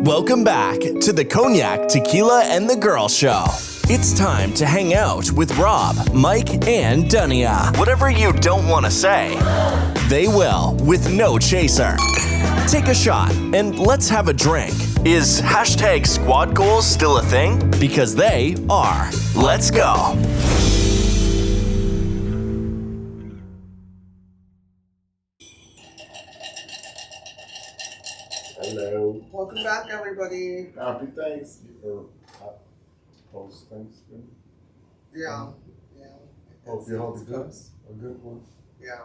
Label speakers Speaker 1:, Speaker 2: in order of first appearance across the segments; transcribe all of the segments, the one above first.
Speaker 1: Welcome back to the Cognac, Tequila, and the Girl Show. It's time to hang out with Rob, Mike, and Dunia. Whatever you don't want to say, they will with no chaser. Take a shot and let's have a drink. Is hashtag squad goals still a thing? Because they are. Let's go.
Speaker 2: Hello.
Speaker 3: Welcome back, everybody.
Speaker 2: Happy Thanksgiving. Or post Thanksgiving.
Speaker 3: Yeah.
Speaker 2: Hope you had a good one.
Speaker 3: Yeah.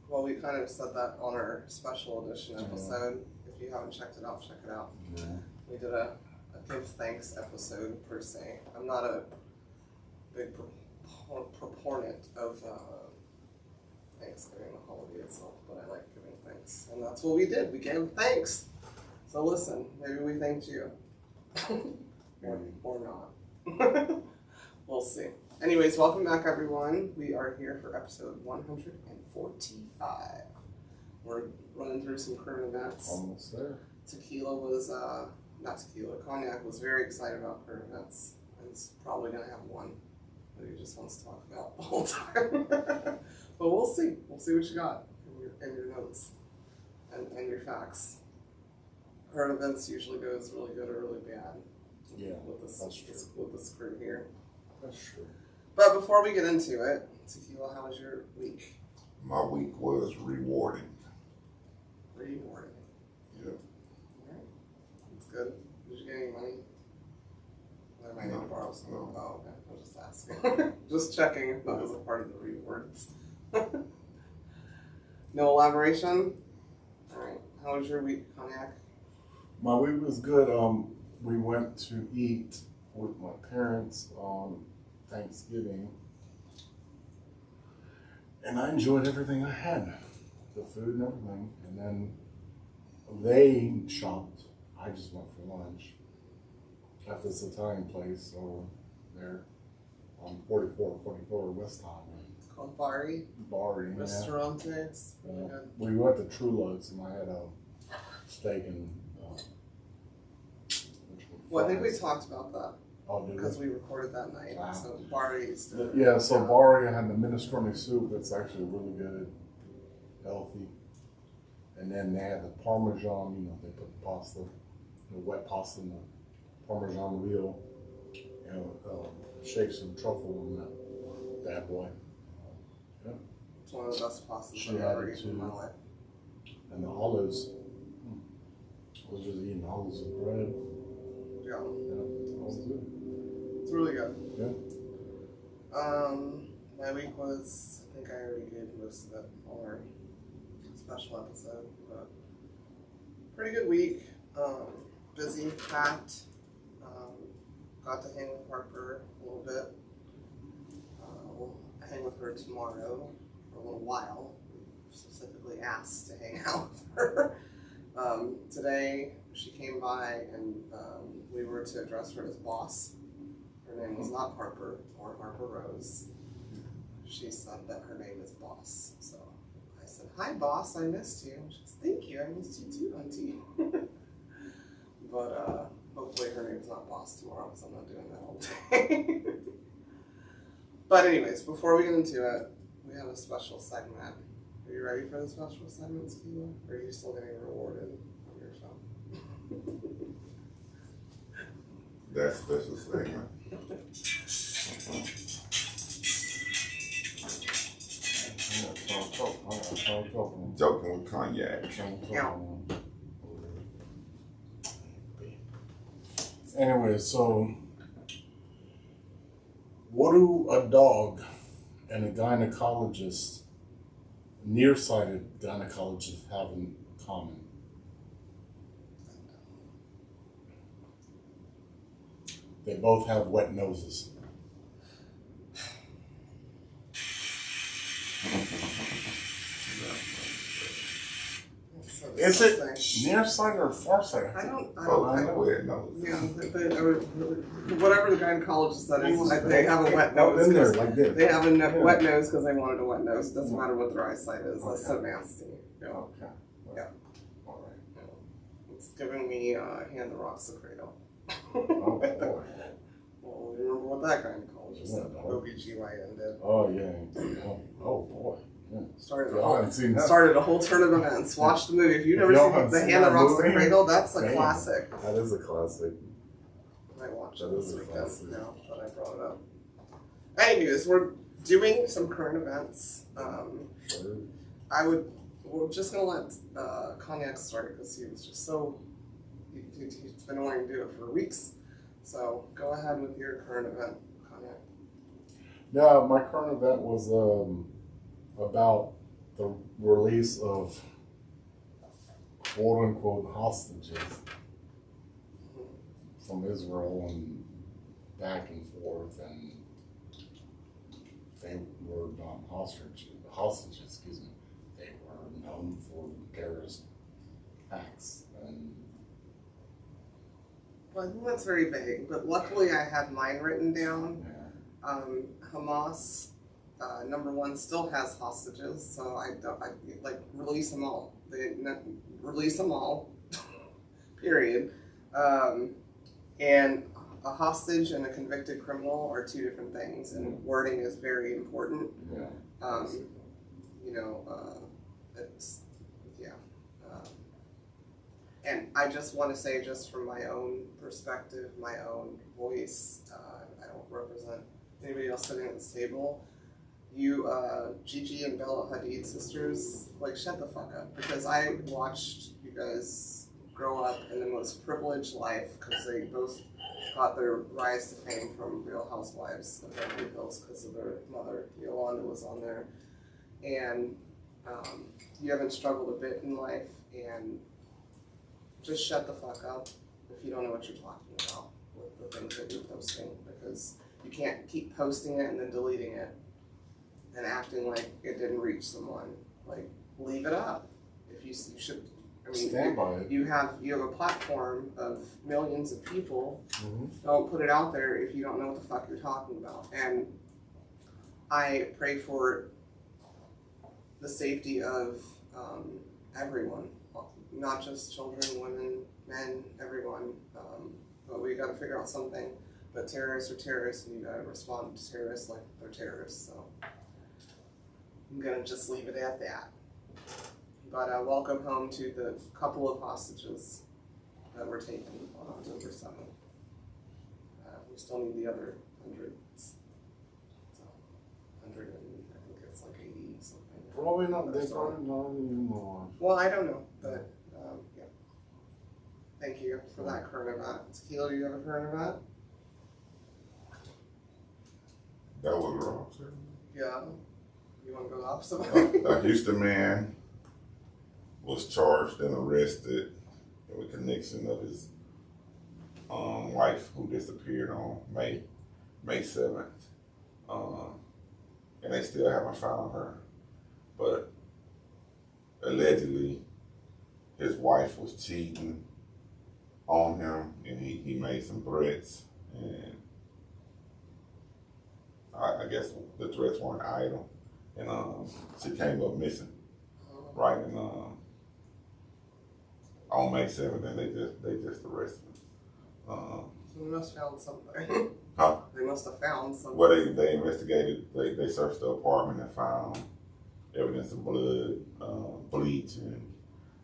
Speaker 3: Well, we kind of said that on our special edition episode. If you haven't checked it out, check it out.
Speaker 2: Yeah.
Speaker 3: We did a give thanks episode per se. I'm not a big proponent of Thanksgiving, the holiday itself, but I like giving thanks, and that's what we did. We gave thanks. So listen, maybe we thanked you, or not. We'll see. Anyways, welcome back, everyone. We are here for episode 145. We're running through some current events.
Speaker 2: Almost there.
Speaker 3: Tequila was, not tequila, Cognac was very excited about current events. And he's probably going to have one that he just wants to talk about the whole time. But we'll see. We'll see what you got in your notes and your facts. Current events usually goes really good or really bad.
Speaker 2: Yeah,
Speaker 3: with this crew here.
Speaker 2: That's true.
Speaker 3: But before we get into it, Tequila, how was your week?
Speaker 4: My week was rewarding.
Speaker 3: Rewarding.
Speaker 4: Yeah.
Speaker 3: Alright. That's good. Did you get any money? I might need to borrow some.
Speaker 4: No.
Speaker 3: Oh, okay. I was just asking. Just checking if that was a part of the rewards. No elaboration? Alright. How was your week, Cognac?
Speaker 2: My week was good. We went to eat with my parents on Thanksgiving, and I enjoyed everything I had, the food and everything. And then they shopped. I just went for lunch at this Italian place over there on 44 West Highway.
Speaker 3: It's called Bari.
Speaker 2: Bari,
Speaker 3: Restaurante. It's really good.
Speaker 2: We went to True Lugs, and I had a steak and
Speaker 3: Well, I think we talked about that
Speaker 2: did
Speaker 3: because we recorded that night.
Speaker 2: Wow.
Speaker 3: So Bari is
Speaker 2: so Bari had the minestrone soup that's actually really good, healthy. And then they had the Parmesan, they put the pasta, the wet pasta in the Parmesan wheel, shake some truffle in that bad boy. Yeah.
Speaker 3: It's one of the best pastas
Speaker 2: She
Speaker 3: I've
Speaker 2: had
Speaker 3: ever
Speaker 2: it
Speaker 3: eaten in
Speaker 2: too.
Speaker 3: my life.
Speaker 2: And the olives, I was just eating olives and bread.
Speaker 3: Yeah.
Speaker 2: Yeah, all good.
Speaker 3: It's really good.
Speaker 2: Yeah.
Speaker 3: My week was, I think I already gave most of it on our special episode, but pretty good week. Busy, packed. Got to hang with Harper a little bit. We'll hang with her tomorrow for a little while. We specifically asked to hang out with her. Today she came by and we were to address her as boss. Her name was not Harper or Harper Rose. She said that her name is Boss. So I said, "Hi, Boss, I missed you." She goes, "Thank you, I missed you too, Auntie." But hopefully her name's not Boss tomorrow because I'm not doing that all day. But anyways, before we get into it, we have a special segment. Are you ready for the special segment, Tequila? Or are you still getting rewarded on your phone?
Speaker 4: That special segment. Joking with Cognac.
Speaker 3: Yeah.
Speaker 2: Anyway, so what do a dog and a gynecologist, nearsighted gynecologist, have in common? They both have wet noses. Is it nearsighted or farsighted?
Speaker 3: I don't
Speaker 4: Weird nose.
Speaker 3: Yeah, whatever the gynecologist said is they have a wet nose.
Speaker 2: In there, like this.
Speaker 3: They have a wet nose because they wanted a wet nose. It doesn't matter what their eyesight is. That's so nasty. Yeah.
Speaker 2: Okay.
Speaker 3: Yeah.
Speaker 2: All right.
Speaker 3: It's giving me Hand the Rocks the Cradle.
Speaker 2: Oh boy.
Speaker 3: Well, you remember what that kind of called? Just
Speaker 2: Yeah,
Speaker 3: OBGYN did.
Speaker 2: Oh yeah. Oh boy. Yeah.
Speaker 3: Started
Speaker 2: I haven't seen that.
Speaker 3: started a whole turn of events. Watched the movie. If you've never
Speaker 2: Y'all
Speaker 3: seen
Speaker 2: haven't
Speaker 3: The
Speaker 2: seen
Speaker 3: Hand That
Speaker 2: that
Speaker 3: Rocks the
Speaker 2: movie?
Speaker 3: Cradle, that's a
Speaker 2: Damn.
Speaker 3: classic.
Speaker 2: That is a classic.
Speaker 3: I watched
Speaker 2: That
Speaker 3: it this
Speaker 2: is a
Speaker 3: weekend
Speaker 2: classic.
Speaker 3: now that I brought it up. Anyways, we're doing some current events.
Speaker 2: Sure.
Speaker 3: We're just gonna let Coognac start because he was just so. He's been wanting to do it for weeks. So go ahead with your current event, Coognac.
Speaker 2: Yeah, my current event was about the release of quote unquote hostages from Israel and back and forth, and they were not hostages, excuse me. They were known for terrorist acts, and
Speaker 3: Well, I think that's very vague, but luckily I had mine written down.
Speaker 2: yeah.
Speaker 3: Hamas, number one, still has hostages, so I like release them all. Release them all, period. And a hostage and a convicted criminal are two different things, and wording is very important.
Speaker 2: Yeah.
Speaker 3: You know, it's yeah. And I just want to say, just from my own perspective, my own voice, I don't represent anybody else sitting at this table. You, Gigi and Bella Hadid sisters, like, shut the fuck up. Because I watched you guys grow up in the most privileged life because they both got their rise to fame from Real Housewives of Beverly Hills because of their mother, Yolanda, was on there. And you haven't struggled a bit in life, and just shut the fuck up if you don't know what you're talking about with the things that you're posting, because you can't keep posting it and then deleting it and acting like it didn't reach someone. Like, leave it up. If you should, I mean,
Speaker 2: Stand by it.
Speaker 3: you have a platform of millions of people.
Speaker 2: Mm-hmm.
Speaker 3: Don't put it out there if you don't know what the fuck you're talking about. And I pray for the safety of everyone, not just children, women, men, everyone. But we got to figure out something. But terrorists are terrorists, and you got to respond to terrorists like they're terrorists. So I'm gonna just leave it at that. But welcome home to the couple of hostages that were taken on October 7th. We still need the other hundreds. So, 100 and I think it's like 80 something.
Speaker 2: Probably not. They probably not anymore.
Speaker 3: Well, I don't know, but yeah. Thank you for that current event. Tequila, do you have a current event?
Speaker 4: That was wrong, sir.
Speaker 3: Yeah. You want to go the opposite way?
Speaker 4: A Houston man was charged and arrested with connection of his wife who disappeared on May 7th. And they still haven't found her. But allegedly, his wife was cheating on him, and he made some threats, and I guess the threats weren't idle, and she came up missing, right? And on May 7th, and they just arrested her.
Speaker 3: So they must have found something.
Speaker 4: Huh?
Speaker 3: They must have found something.
Speaker 4: Well, they investigated. They searched the apartment and found evidence of blood, bleach, and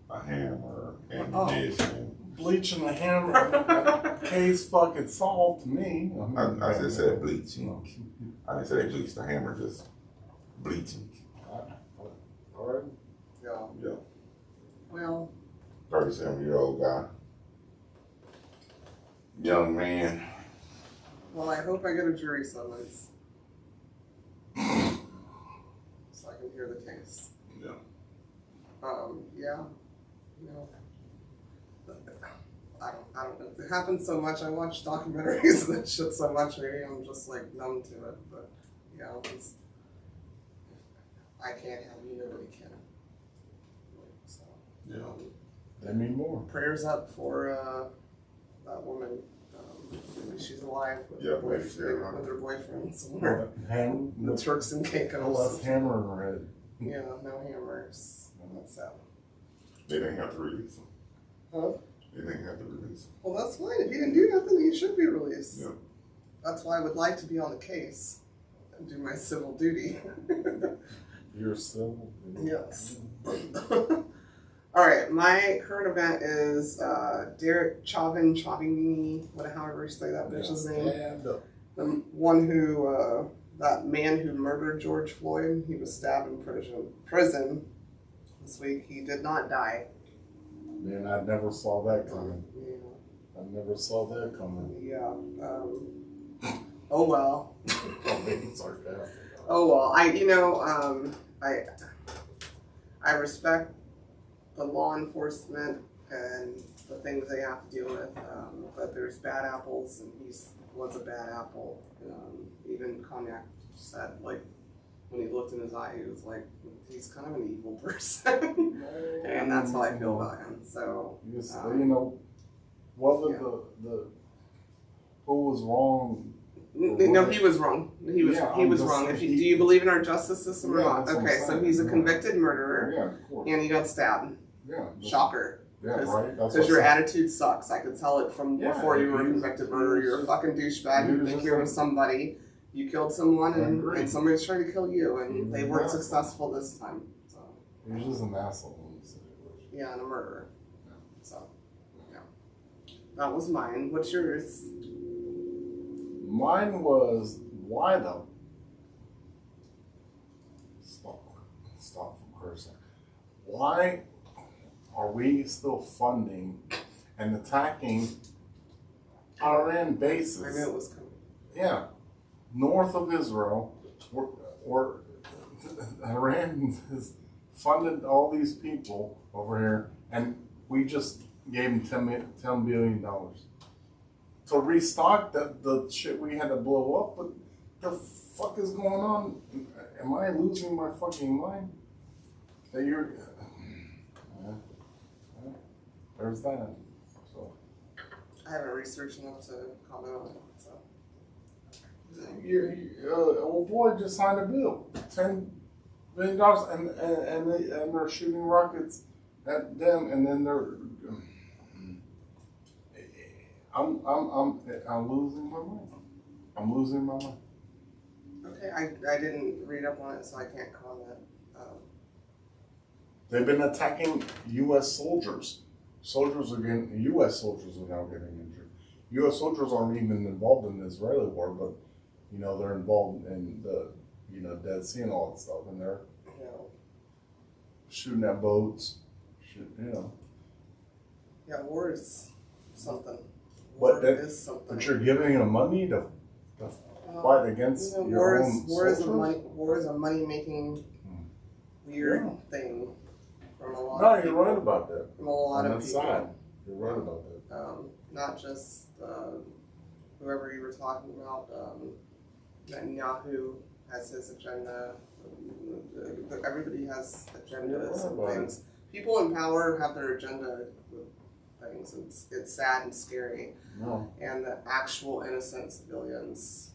Speaker 4: a hammer, ammunition.
Speaker 2: Bleach and a hammer. Case fucking solved to me.
Speaker 4: I just said bleaching. I didn't say bleach the hammer, just bleaching.
Speaker 2: All right.
Speaker 3: Yeah.
Speaker 4: Yeah.
Speaker 3: Well,
Speaker 4: 37-year-old guy. Young man.
Speaker 3: well, I hope I get a jury summons so I can hear the case.
Speaker 4: Yeah.
Speaker 3: Yeah. You know, I don't know. It happens so much. I watch documentaries of that shit so much. Maybe I'm just like numb to it. But yeah, I can't have you. Nobody can. So
Speaker 4: Yeah.
Speaker 2: They mean more.
Speaker 3: prayers up for that woman. Maybe she's alive with,
Speaker 4: Yeah,
Speaker 3: her,
Speaker 4: maybe she's alive.
Speaker 3: with her boyfriend somewhere.
Speaker 2: Hammer.
Speaker 3: The Turks and
Speaker 2: No
Speaker 3: Caicos.
Speaker 2: less hammer in her head.
Speaker 3: Yeah, no hammers. That's sad.
Speaker 4: They didn't have to release him.
Speaker 3: Huh?
Speaker 4: He didn't have to release.
Speaker 3: Well, that's fine. If he didn't do nothing, he should be released.
Speaker 4: Yeah.
Speaker 3: That's why I would like to be on the case and do my civil duty.
Speaker 2: You're civil?
Speaker 3: Yes. All right, my current event is Derek Chauvin, however you say that bitch's name. The one who, that man who murdered George Floyd, he was stabbed in prison this week. He did not die.
Speaker 2: Man, I never saw that coming.
Speaker 3: Yeah.
Speaker 2: I never saw that coming.
Speaker 3: Yeah. Oh well.
Speaker 2: I'm being sarcastic.
Speaker 3: Oh well. I respect the law enforcement and the things they have to deal with, but there's bad apples, and he was a bad apple. Even Coognac said, like, when he looked in his eye, he was like, he's kind of an evil person. And that's how I feel about him. So,
Speaker 2: whether
Speaker 3: yeah.
Speaker 2: the who was wrong.
Speaker 3: No, he was wrong. He was wrong. Do you believe in our justice system or not? Okay, so he's a convicted murderer,
Speaker 2: Yeah, of course.
Speaker 3: and he got stabbed.
Speaker 2: Yeah.
Speaker 3: Shocker.
Speaker 2: Yeah, right.
Speaker 3: Because your attitude sucks. I could tell it from before you were a convicted murderer. You're a fucking douchebag. You think you're somebody. You killed someone, and somebody's trying to kill you, and they weren't successful this time. So.
Speaker 2: He was just an asshole in the situation.
Speaker 3: Yeah, and a murderer. Yeah. So, yeah. That was mine. What's yours?
Speaker 2: Mine was, why the... Stop from cursing. Why are we still funding and attacking Iran bases?
Speaker 3: I knew it was coming.
Speaker 2: Yeah. North of Israel, where Iran has funded all these people over here, and we just gave them $10 billion to restock the shit we had to blow up. But the fuck is going on? Am I losing my fucking mind? That you're... there's that. So
Speaker 3: I haven't researched enough to comment on it. So.
Speaker 2: Old boy just signed a bill, $10 billion, and they're shooting rockets at them, and then they're. I'm losing my mind. I'm losing my mind.
Speaker 3: Okay, I didn't read up on it, so I can't comment.
Speaker 2: They've been attacking U.S. soldiers. U.S. soldiers are now getting injured. U.S. soldiers aren't even involved in the Israeli war, but they're involved in the Dead Sea and all that stuff, and they're shooting at boats.
Speaker 3: Yeah, war is something.
Speaker 2: But
Speaker 3: is something.
Speaker 2: But you're giving them money to fight against your own soldiers?
Speaker 3: War is a money-making weird thing from a lot
Speaker 2: No,
Speaker 3: of people.
Speaker 2: you're right about that.
Speaker 3: From a lot of
Speaker 2: that's
Speaker 3: people.
Speaker 2: sad. You're right about that.
Speaker 3: Not just whoever you were talking about. Netanyahu has his agenda. Everybody has agendas and things. People in power have their agenda with things. It's sad and scary.
Speaker 2: No.
Speaker 3: And the actual innocent civilians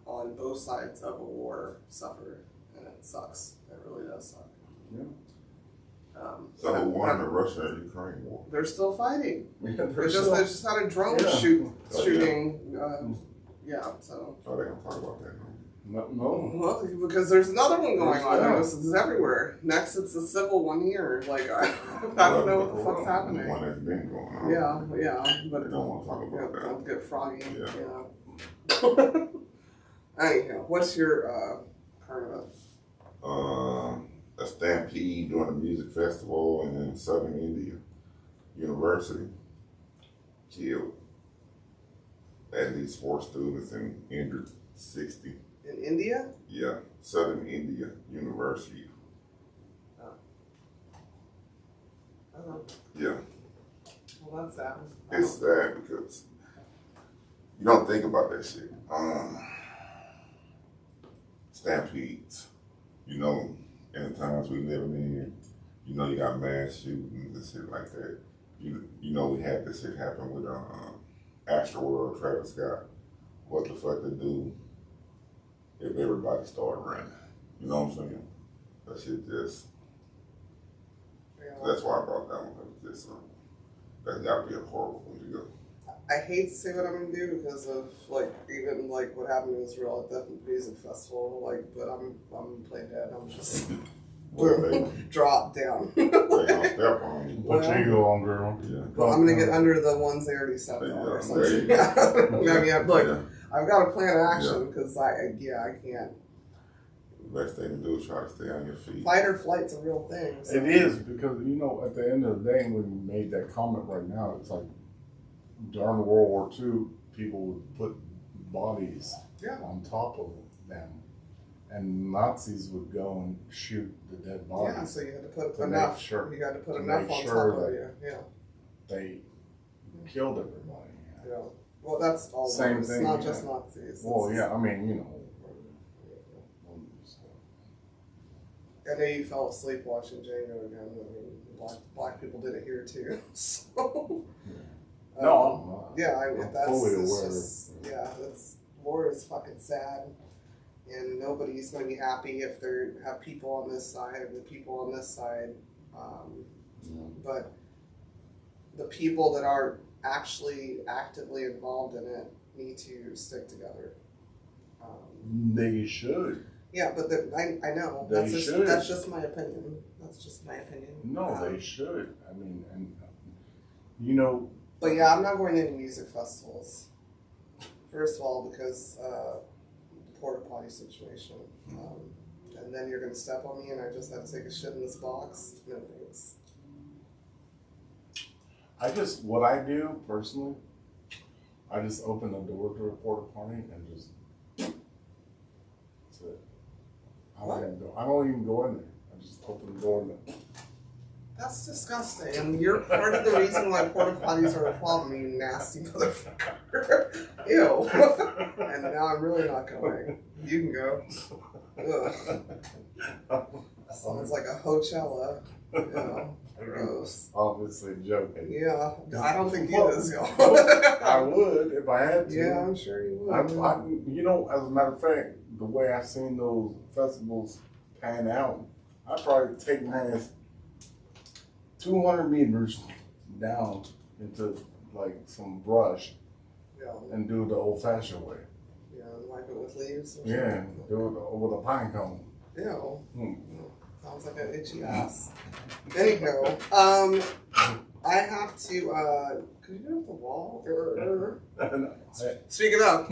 Speaker 3: on both sides of a war suffer, and it sucks. It really does suck.
Speaker 2: Yeah.
Speaker 4: So who won the Russia and Ukraine war?
Speaker 3: They're still fighting.
Speaker 2: Yeah,
Speaker 3: They just had a drone shooting. So.
Speaker 4: Oh, they don't talk about that.
Speaker 2: No.
Speaker 3: Well, because there's another one going on. This is everywhere. Next, it's a civil one here. Like I don't know what the fuck's happening.
Speaker 4: The one that's been going on.
Speaker 3: Yeah, but
Speaker 4: They don't want to talk about that.
Speaker 3: Don't get froggy.
Speaker 4: Yeah.
Speaker 3: Anyhow, what's your part of it?
Speaker 4: A stampede during a music festival in Southern India University killed at least 4 students and injured 60.
Speaker 3: In India?
Speaker 4: Yeah, Southern India University. Yeah.
Speaker 3: Well, that's sad.
Speaker 4: It's sad because you don't think about that shit. Stampedes. In the times we living in, you got mass shootings and shit like that. We had this shit happen with Astroworld, Travis Scott. What the fuck to do if everybody started running? You know what I'm saying? That shit just. That's why I brought that one up. Just That's gotta be a horrible way to go.
Speaker 3: I hate to say what I'm gonna do because of like even like what happened in Israel at the music festival. Like, but I'm gonna play dead. I'm just drop down.
Speaker 4: They gonna step on you.
Speaker 2: Put your ego on, girl.
Speaker 4: Yeah.
Speaker 3: Well, I'm gonna get under the ones they already stepped on or something.
Speaker 4: Yeah.
Speaker 3: I mean, look,
Speaker 4: Yeah.
Speaker 3: I've got a plan of action because I can't.
Speaker 4: The best thing to do is try to stay on your feet.
Speaker 3: Fight or flight's a real thing. So.
Speaker 2: It is because at the end of the day, when you made that comment right now, it's like during World War II, people would put bodies on top of them, and Nazis would go and shoot the dead bodies.
Speaker 3: Yeah, so you had to put
Speaker 2: to
Speaker 3: enough.
Speaker 2: make sure-
Speaker 3: You had to put
Speaker 2: to
Speaker 3: enough
Speaker 2: make
Speaker 3: on
Speaker 2: sure
Speaker 3: top of
Speaker 2: that-
Speaker 3: you. Yeah.
Speaker 2: They killed everybody.
Speaker 3: Yeah. Well, that's all.
Speaker 2: Same
Speaker 3: It's
Speaker 2: thing,
Speaker 3: not
Speaker 2: yeah.
Speaker 3: just Nazis.
Speaker 2: Well,
Speaker 3: It's-
Speaker 2: yeah, I mean,
Speaker 3: I know you fell asleep watching Django again. I mean, black people did it here too. So.
Speaker 2: No,
Speaker 3: Yeah, that's
Speaker 2: fully
Speaker 3: it's
Speaker 2: aware.
Speaker 3: just, that's war is fucking sad, and nobody's gonna be happy if they have people on this side and the people on this side. But the people that are actually actively involved in it need to stick together.
Speaker 2: they should.
Speaker 3: Yeah, but I know
Speaker 2: They should.
Speaker 3: that's just my opinion. That's just my opinion.
Speaker 2: No, they should. I mean, and
Speaker 3: But yeah, I'm not going to any music festivals. First of all, because the porta potty situation. And then you're going to step on me and I just have to take a shit in this box. No thanks.
Speaker 2: what I do personally, I just open the door to a porta potty and just, that's it. I don't even go in there. I just open the door and
Speaker 3: That's disgusting. And you're part of the reason why porta potties are a problem, you nasty motherfucker. Ew. And now I'm really not going. You can go. Ugh. Sounds like a Coachella. Gross.
Speaker 2: Obviously joking.
Speaker 3: Yeah, I don't think he is, y'all.
Speaker 2: I would if I had to.
Speaker 3: Yeah, I'm sure you would.
Speaker 2: As a matter of fact, the way I've seen those festivals pan out, I'd probably take my ass 200 meters down into like some brush and do it the old-fashioned way.
Speaker 3: Yeah, wipe it with leaves or
Speaker 2: Yeah,
Speaker 3: something.
Speaker 2: do it with a pine cone.
Speaker 3: Ew. Sounds like an itchy ass. Anyhow, I have to, could you get off the wall? Speaking of,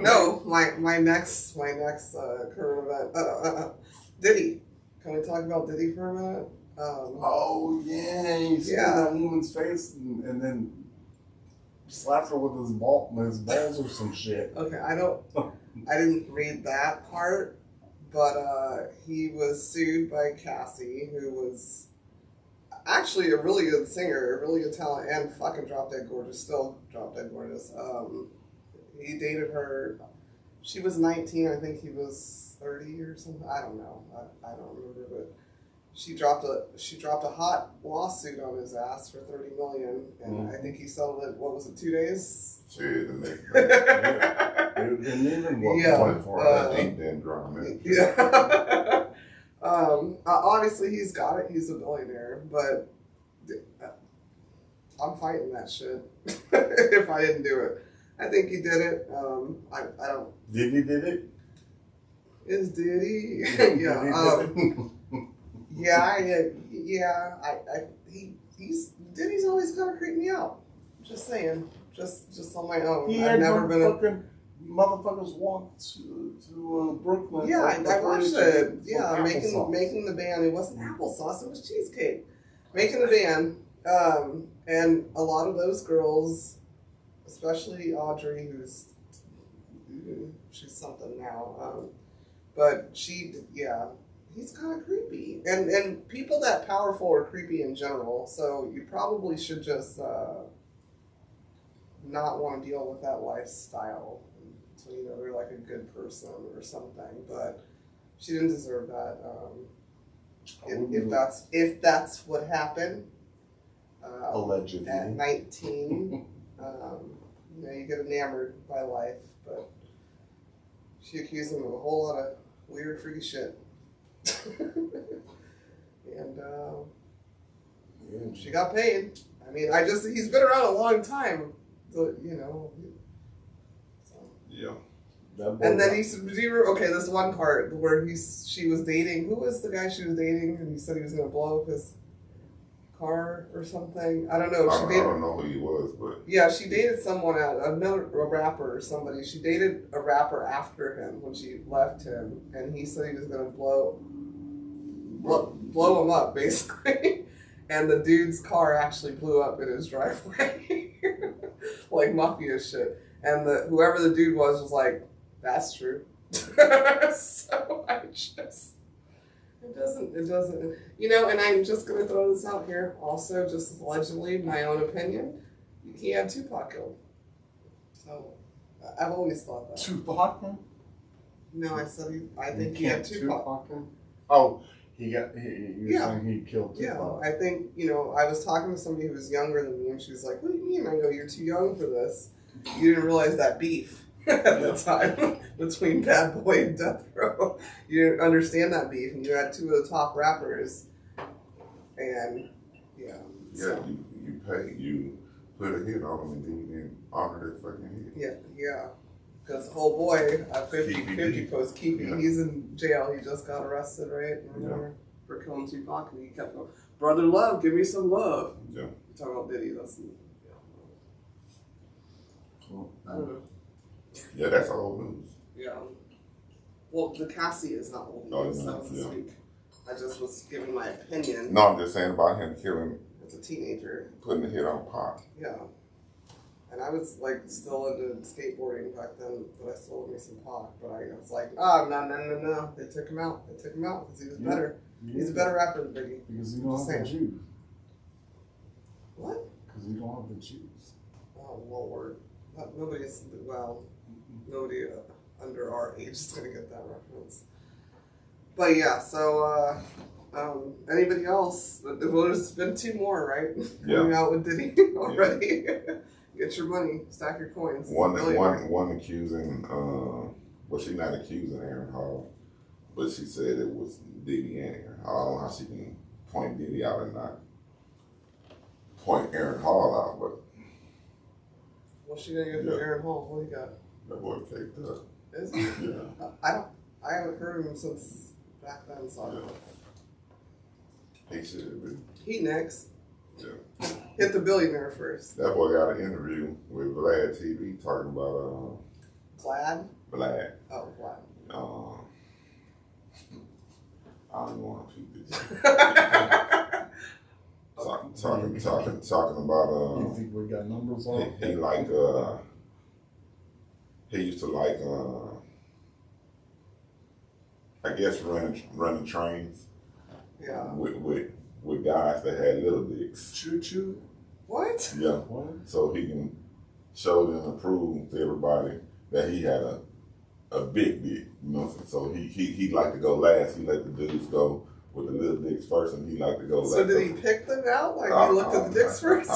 Speaker 3: no, my next current event, Diddy. Can we talk about Diddy for a minute?
Speaker 2: Oh yeah, you see that woman's face and then slapped her with his balls or some shit.
Speaker 3: Okay, I didn't read that part, but he was sued by Cassie, who was actually a really good singer, a really good talent, and fucking drop dead gorgeous, still drop dead gorgeous. He dated her. She was 19, I think he was 30 or something. I don't know. I don't remember, but she dropped a hot lawsuit on his ass for $30 million, and I think he settled it. What was it? 2 days?
Speaker 4: Shit, the next day.
Speaker 2: It didn't even work.
Speaker 3: Yeah.
Speaker 4: Ain't that drama.
Speaker 3: Yeah. Obviously he's got it. He's a billionaire, but I'm fighting that shit if I didn't do it. I think he did it. I don't.
Speaker 2: Did he did it?
Speaker 3: Did he?
Speaker 2: Yeah.
Speaker 3: Diddy's always gonna creep me out. Just saying. Just on my own.
Speaker 2: He
Speaker 3: I've
Speaker 2: had
Speaker 3: never been
Speaker 2: fucking motherfuckers walk to Brooklyn.
Speaker 3: Yeah, I watched it. Yeah,
Speaker 2: applesauce.
Speaker 3: making the band. It wasn't applesauce. It was cheesecake. Making the band, and a lot of those girls, especially Audrey, she's something now. But he's kind of creepy, and people that powerful are creepy in general. So you probably should just not want to deal with that lifestyle. So they're like a good person or something, but she didn't deserve that. If that's what happened,
Speaker 2: Allegedly.
Speaker 3: at 19, you get enamored by life, but she accused him of a whole lot of weird, freaky shit. And she got paid. I mean, he's been around a long time, so, you know. So.
Speaker 4: Yeah.
Speaker 3: And then he said, okay, this one part where she was dating, who was the guy she was dating? And he said he was going to blow up his car or something. I don't know.
Speaker 4: I don't know who he was, but.
Speaker 3: Yeah, she dated someone, a rapper or somebody. She dated a rapper after him when she left him. And he said he was going to blow him up, basically. And the dude's car actually blew up in his driveway. Like mafia shit. And whoever the dude was like, that's true. So I just, it doesn't, you know, and I'm just going to throw this out here also, just allegedly, my own opinion. He had Tupac killed. So I've always thought that.
Speaker 2: Tupac?
Speaker 3: No, I said I think he had Tupac.
Speaker 2: Oh, you're saying he killed Tupac?
Speaker 3: Yeah, I think, you know, I was talking to somebody who was younger than me, and she was like, what do you mean? I go, you're too young for this. You didn't realize that beef at the time between Bad Boy and Death Row. You didn't understand that beef, and you had two of the top rappers. And, yeah.
Speaker 4: Yeah, you put a hit on him and then you didn't honor that fucking hit.
Speaker 3: Yeah. Because the whole boy, 50 post Keefy,
Speaker 4: yeah.
Speaker 3: He's in jail. He just got arrested, right? Remember? For killing Tupac, and he kept going, brother love, give me some love.
Speaker 4: Yeah.
Speaker 3: Talking about Diddy, that's I don't know.
Speaker 4: Yeah, that's old news.
Speaker 3: Yeah. Well, the Cassie is not old news. That was this week. I just was giving my opinion.
Speaker 4: No, I'm just saying about him killing.
Speaker 3: As a teenager.
Speaker 4: Putting the hit on Pac.
Speaker 3: Yeah. And I was like still into skateboarding back then, but I still loved me some Pac. But I was like, no. They took him out because he was better. Yeah. He's a better rapper than Biggie.
Speaker 2: Because you don't have the Jews.
Speaker 3: What?
Speaker 2: Because you don't have the Jews.
Speaker 3: Oh, Lord. Nobody under our age is going to get that reference. But yeah, so anybody else? Well, there's been two more, right?
Speaker 4: Yeah.
Speaker 3: Coming out with Diddy already. Yeah. Get your money, stack your coins.
Speaker 4: One accusing, well, she's not accusing Aaron Hall, but she said it was Diddy and Aaron Hall. I don't know how she can point Diddy out and not point Aaron Hall out, but.
Speaker 3: What's she gonna get from Aaron Hall? What do you got?
Speaker 4: That boy caked up.
Speaker 3: Is he?
Speaker 4: Yeah.
Speaker 3: I haven't heard of him since back then, so
Speaker 4: He should be.
Speaker 3: He next.
Speaker 4: Yeah.
Speaker 3: Hit the billionaire first.
Speaker 4: That boy got an interview with Vlad TV talking about
Speaker 3: Glad?
Speaker 4: Vlad.
Speaker 3: Oh, Vlad.
Speaker 4: I don't even want to repeat this. Talking about
Speaker 2: you think we got numbers on?
Speaker 4: He used to like I guess running trains.
Speaker 3: Yeah.
Speaker 4: With guys that had little dicks.
Speaker 2: Choo.
Speaker 3: What?
Speaker 4: Yeah.
Speaker 2: What?
Speaker 4: So he can show them and prove to everybody that he had a big dick. You know, so he liked to go last. He let the dudes go with the little dicks first, and he liked to go last.
Speaker 3: So did he pick them out? Like he looked at the dicks first?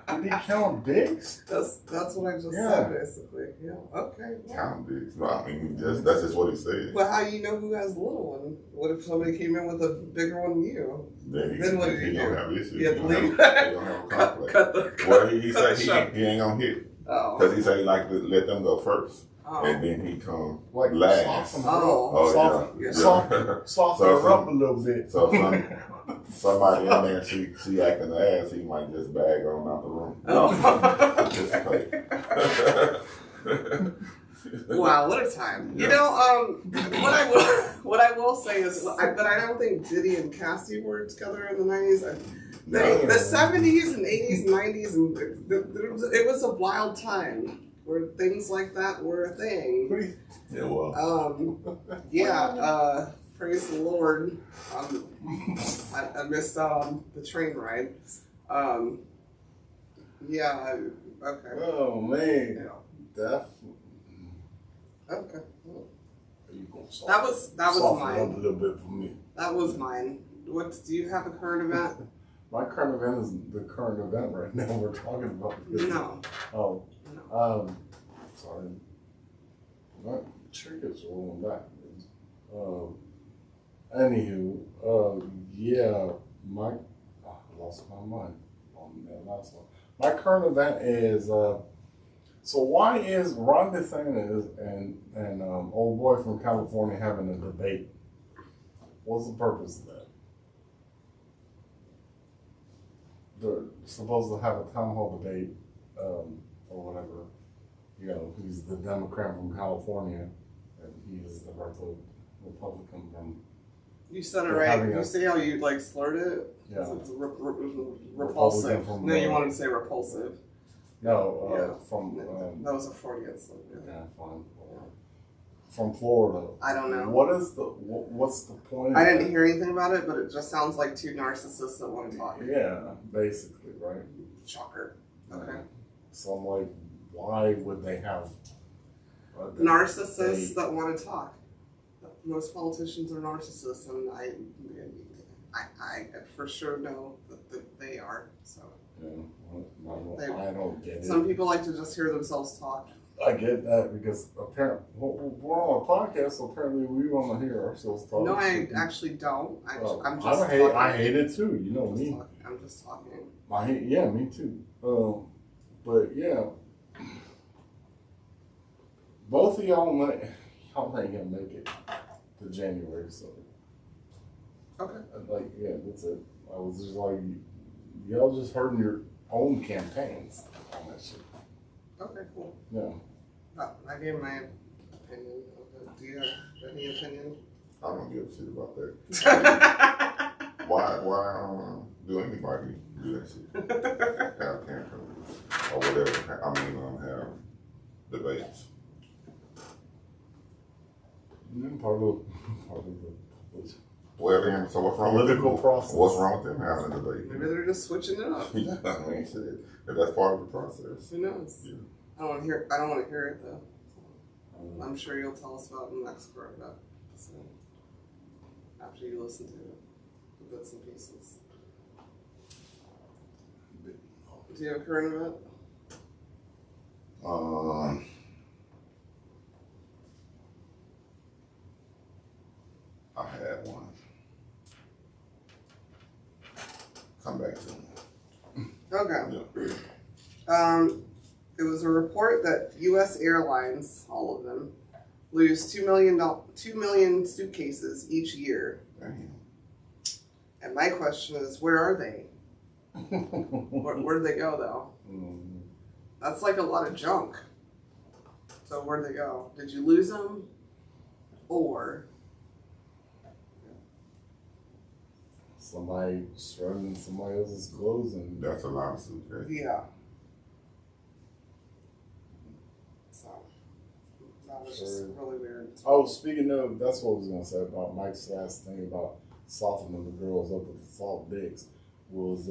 Speaker 2: Did he count dicks?
Speaker 3: That's what I just said, basically. Yeah. Okay. Well.
Speaker 4: Count dicks. No, I mean that's just what he said.
Speaker 3: But how do you know who has the little one? What if somebody came in with a bigger one than you? Then what did he do?
Speaker 4: Don't have issues.
Speaker 3: He had to leave.
Speaker 4: He don't have a complex. Well, he said he ain't gonna hit.
Speaker 3: Oh.
Speaker 4: Because he said he like to let them go first.
Speaker 3: Oh.
Speaker 4: And then he come
Speaker 2: like
Speaker 4: last.
Speaker 2: Soften her up a little bit.
Speaker 4: So somebody in there, she acting the ass, he might just bag on out the room.
Speaker 3: Wow, what a time! Yeah. You know, what I will say is, but I don't think Diddy and Cassie were together in the '90s. The '70s and '80s and '90s, and it was a wild time where things like that were a thing.
Speaker 4: Yeah, well.
Speaker 3: Praise the Lord. I missed the train ride. Okay.
Speaker 2: Oh man.
Speaker 3: Yeah. Okay. That was mine.
Speaker 2: Up a little bit for me.
Speaker 3: That was mine. Do you have a current event?
Speaker 2: My current event is the current event right now we're talking about.
Speaker 3: No.
Speaker 2: Oh. No. Sorry. My triggers rolling back. Anywho, I lost my mind. that last one. My current event is so why is Ron DeSantis and old boy from California having a debate? What's the purpose of that? They're supposed to have a town hall debate, or whatever. You know, he's the Democrat from California, and he is the Republican from.
Speaker 3: You said it right. You see how you like slurred it?
Speaker 2: Yeah.
Speaker 3: It's repulsive.
Speaker 2: From,
Speaker 3: No, you wanted to say repulsive.
Speaker 2: No, from.
Speaker 3: That was a Freudian slip.
Speaker 2: Yeah, fine. From Florida.
Speaker 3: I don't know.
Speaker 2: What's the point?
Speaker 3: I didn't hear anything about it, but it just sounds like two narcissists that want to talk.
Speaker 2: Yeah, basically, right?
Speaker 3: Shocker. Okay.
Speaker 2: So I'm like, why would they have
Speaker 3: narcissists that want to talk? Most politicians are narcissists, and I for sure know that they are. So.
Speaker 2: Yeah, I don't get it.
Speaker 3: Some people like to just hear themselves talk.
Speaker 2: I get that because apparently we're on a podcast, so apparently we want to hear ourselves talk.
Speaker 3: No, I actually don't. I'm just
Speaker 2: I hate it too. You know me.
Speaker 3: I'm just talking.
Speaker 2: Yeah, me too. But yeah, both of y'all ain't gonna make it to January, so.
Speaker 3: Okay.
Speaker 2: Like, yeah, that's it. I was just like, y'all just hurting your own campaigns on that shit.
Speaker 3: Okay, cool.
Speaker 2: Yeah.
Speaker 3: I gave my opinion. Do you have any opinion?
Speaker 4: I don't give a shit about that. Why do anybody do that shit? Have campaigns or whatever. I mean, have debates.
Speaker 2: Part of the
Speaker 4: Well, then, so what's wrong
Speaker 2: political
Speaker 4: with
Speaker 2: process.
Speaker 4: What's wrong with them having a debate?
Speaker 3: Maybe they're just switching it up.
Speaker 4: Yeah, I mean, shit. If that's part of the process.
Speaker 3: Who knows?
Speaker 4: Yeah.
Speaker 3: I don't want to hear it though. I'm sure you'll tell us about it in the next part about it after you listen to it, the bits and pieces. Do you have a current event?
Speaker 4: I had one. Come back to me.
Speaker 3: Okay.
Speaker 4: Yeah.
Speaker 3: It was a report that U.S. airlines, all of them, lose 2 million suitcases each year.
Speaker 4: Damn.
Speaker 3: And my question is, where are they? Where'd they go, though? That's like a lot of junk. So where'd they go? Did you lose them? Or
Speaker 2: somebody struggling somebody else's clothes and
Speaker 4: That's a lot of suitcases.
Speaker 3: yeah. So that was just really weird.
Speaker 2: oh, speaking of, that's what I was gonna say about Mike's last thing about softening the girls up with the soft dicks was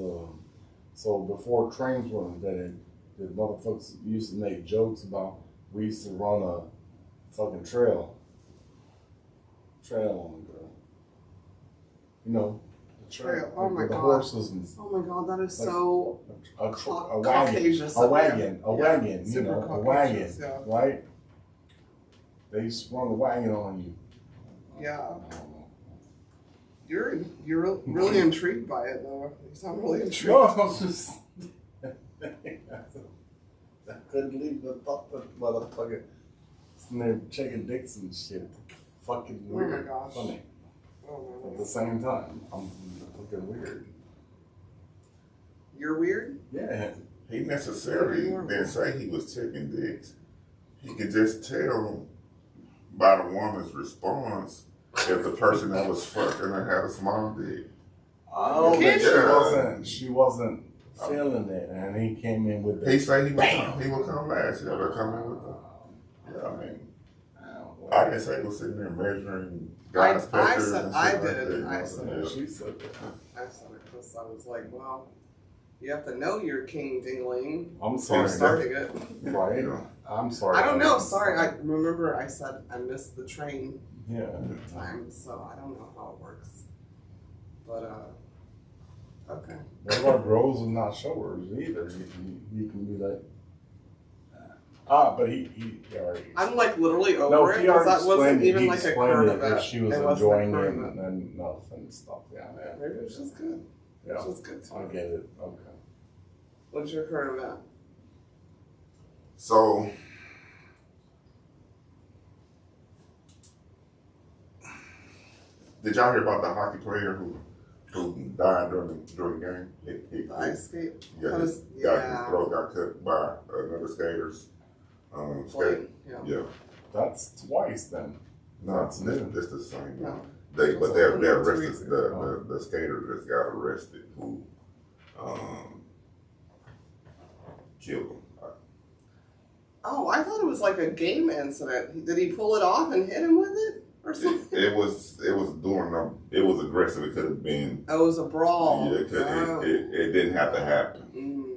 Speaker 2: so before trains were invented, the motherfuckers used to make jokes about we used to run a fucking trail on the girl. You know, the trail.
Speaker 3: Oh my
Speaker 2: with the
Speaker 3: God.
Speaker 2: horses and
Speaker 3: Oh my God, that is
Speaker 2: like,
Speaker 3: so
Speaker 2: a wagon,
Speaker 3: Caucasian.
Speaker 2: a wagon, you
Speaker 3: Super
Speaker 2: know, a
Speaker 3: Caucasian,
Speaker 2: wagon,
Speaker 3: yeah.
Speaker 2: right? They used to run a wagon on you.
Speaker 3: Yeah.
Speaker 2: I don't know.
Speaker 3: You're really intrigued by it though. You sound really intrigued.
Speaker 2: No, I was just. I couldn't leave the thought that motherfucker sitting there checking dicks and shit. Fucking weird.
Speaker 3: Oh my gosh.
Speaker 2: Funny.
Speaker 3: Oh,
Speaker 2: At the same time, I'm fucking weird.
Speaker 3: You're weird?
Speaker 2: Yeah.
Speaker 4: He necessarily didn't say he was checking dicks. He could just tell by the woman's response if the person that was fucking her had a small dick.
Speaker 2: Oh,
Speaker 3: Yeah.
Speaker 2: she wasn't feeling it, and he came in with the.
Speaker 4: He said he would come last year, but come in with the. Yeah, I mean, I didn't say he was sitting there measuring guys' pictures and shit
Speaker 3: I
Speaker 4: like
Speaker 3: did.
Speaker 4: that.
Speaker 3: I said it.
Speaker 2: She said that.
Speaker 3: I said it because I was like, well, you have to know your king dingling.
Speaker 2: I'm
Speaker 3: Before
Speaker 2: sorry.
Speaker 3: starting it.
Speaker 2: Right?
Speaker 4: Yeah.
Speaker 2: I'm sorry.
Speaker 3: I don't know. Sorry. I remember I said I missed the train
Speaker 2: Yeah.
Speaker 3: time, so I don't know how it works. But okay.
Speaker 2: What about girls with not showers either? You can be like, but he already.
Speaker 3: I'm like literally over
Speaker 2: No,
Speaker 3: it
Speaker 2: he
Speaker 3: because
Speaker 2: already
Speaker 3: that wasn't
Speaker 2: explained it.
Speaker 3: even
Speaker 2: He
Speaker 3: like a
Speaker 2: explained
Speaker 3: current
Speaker 2: it
Speaker 3: event.
Speaker 2: if she was
Speaker 3: It wasn't a
Speaker 2: enjoying
Speaker 3: current
Speaker 2: it
Speaker 3: event.
Speaker 2: and enough and stuff. Yeah,
Speaker 3: Maybe it's just good.
Speaker 2: yeah.
Speaker 3: It's just good to
Speaker 2: I
Speaker 3: me.
Speaker 2: get it. Okay.
Speaker 3: What's your current event?
Speaker 4: So, did y'all hear about the hockey player who died during the game?
Speaker 3: The ice skate?
Speaker 4: Yeah, his throat got cut by another skater's skate. Yeah.
Speaker 2: That's twice then.
Speaker 4: No,
Speaker 2: That's new.
Speaker 4: it's the same.
Speaker 3: No.
Speaker 4: They
Speaker 3: Two
Speaker 4: arrested
Speaker 3: weeks ago.
Speaker 4: the skater just got arrested who killed him.
Speaker 3: Oh, I thought it was like a game incident. Did he pull it off and hit him with it or something?
Speaker 4: It was aggressive. It could have been.
Speaker 3: Oh, it was a brawl.
Speaker 4: Yeah, it didn't have to happen.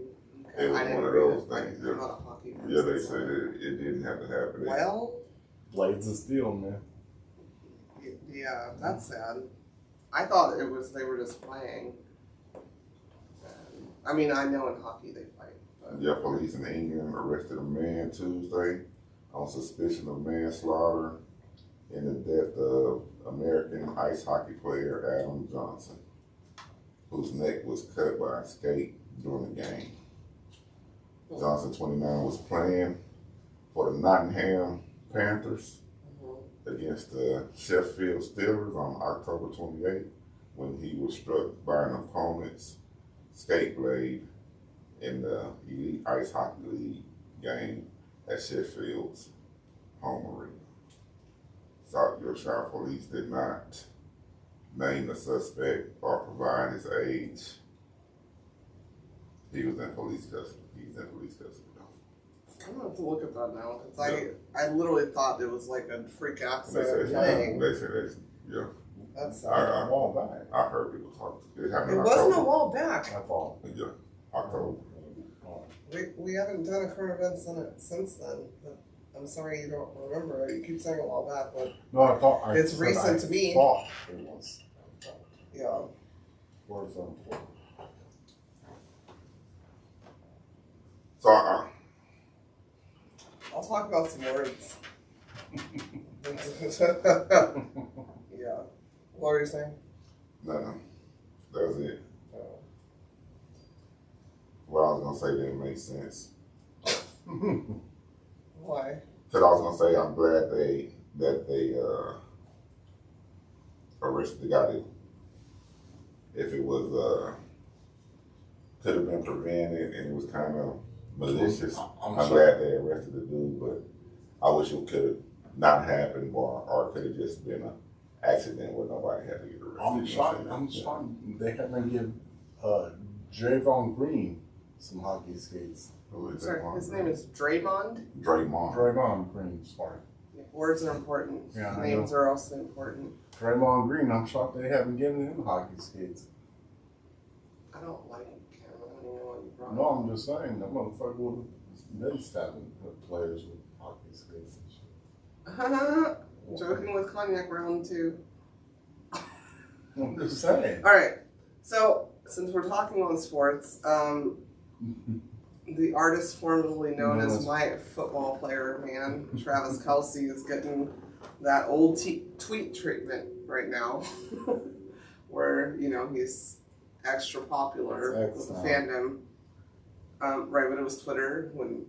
Speaker 3: Okay.
Speaker 4: It was
Speaker 3: I didn't
Speaker 4: one of
Speaker 3: read
Speaker 4: those
Speaker 3: it.
Speaker 4: things.
Speaker 3: I'm not a hockey person.
Speaker 4: Yeah, they said it didn't have to happen.
Speaker 3: Well,
Speaker 2: Blades of steel, man.
Speaker 3: yeah, that's sad. I thought they were just playing. I mean, I know in hockey they fight. But.
Speaker 4: Yeah, police in England arrested a man Tuesday on suspicion of manslaughter in the death of American ice hockey player Adam Johnson, whose neck was cut by a skate during the game. Johnson, 29, was playing for the Nottingham Panthers against the Sheffield Steelers on October 28th when he was struck by an opponent's skate blade in the Elite Ice Hockey League game at Sheffield's home arena. South Yorkshire police did not name the suspect or provide his age. He was in police custody. He's in police custody now.
Speaker 3: I'm gonna have to look at that now because I literally thought it was like a freak
Speaker 4: They
Speaker 3: accident
Speaker 4: said,
Speaker 3: playing.
Speaker 4: yeah.
Speaker 3: That's sad.
Speaker 2: A while back.
Speaker 4: I heard people talk. It happened
Speaker 3: It
Speaker 4: in
Speaker 3: wasn't a
Speaker 4: October.
Speaker 3: while back.
Speaker 2: I thought.
Speaker 4: Yeah, October.
Speaker 3: We haven't done a current events in it since then. But I'm sorry you don't remember. You keep saying a while back, but
Speaker 2: No, I thought.
Speaker 3: It's recent to me.
Speaker 2: Thought it was.
Speaker 3: yeah.
Speaker 2: Words are important.
Speaker 4: So
Speaker 3: I'll talk about some words. Yeah. What were you saying?
Speaker 4: no, that was it.
Speaker 3: Oh.
Speaker 4: What I was gonna say didn't make sense.
Speaker 3: Why?
Speaker 4: Cause I was gonna say I'm glad that they arrested the guy. If it was could have been prevented and it was kind of malicious. I'm glad they arrested the dude, but I wish it could have not happened or it could have just been an accident where nobody had to get arrested.
Speaker 2: I'm shocked they haven't given Javon Green some hockey skates.
Speaker 4: Who is
Speaker 3: Sorry,
Speaker 4: that?
Speaker 3: his name is Draymond.
Speaker 4: Draymond.
Speaker 2: Draymond Green, sorry.
Speaker 3: Words are important.
Speaker 2: Yeah, I
Speaker 3: Names are also important.
Speaker 2: Draymond Green, I'm shocked they haven't given him hockey skates.
Speaker 3: I don't like him. I don't even know what you brought
Speaker 2: No,
Speaker 3: up.
Speaker 2: I'm just saying, that motherfucker would have been stabbing players with hockey skates and shit.
Speaker 3: Joking with Cognac round 2.
Speaker 2: I'm just saying.
Speaker 3: All right. So since we're talking on sports, the artist formerly known as my football player, man, Travis Kelce, is getting that old tweet treatment right now, where he's extra popular with the fandom. Right, but it was Twitter when